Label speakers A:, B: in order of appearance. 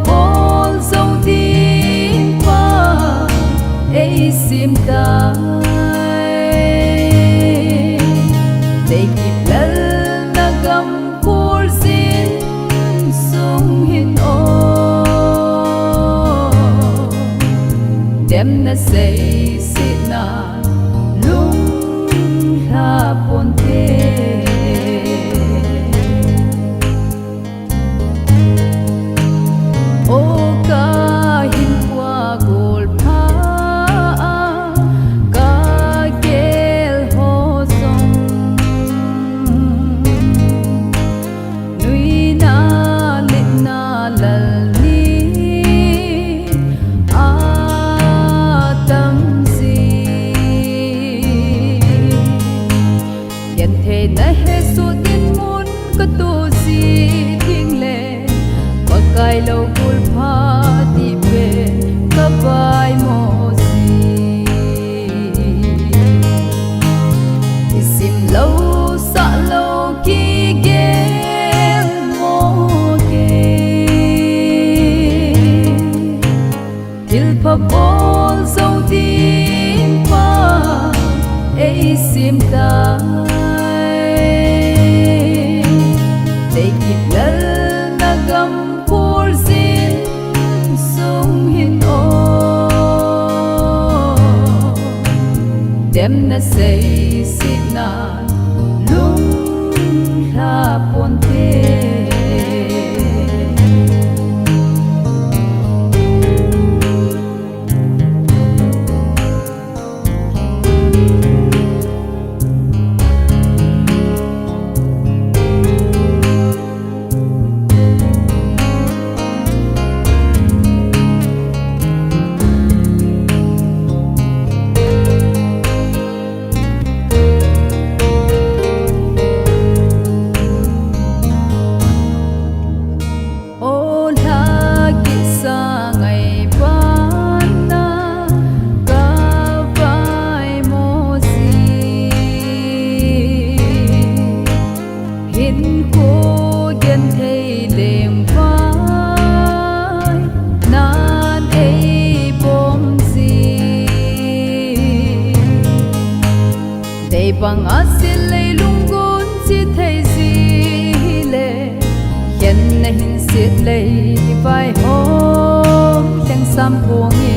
A: Bol dâu tin qua ấy sim tai để kịp lần na gam cur xin sung hin o dem na say sit na lung la ponte kai lo kul pha ti pe ka vai mo si isim lo sa lo ki gen mo ke til pa bol zo tin pa e sim ta they keep lal na gam dem na say sit na lung la ponte bằng asil lei lungun si thei si le yen na hin sit lei vai ho teng sam puang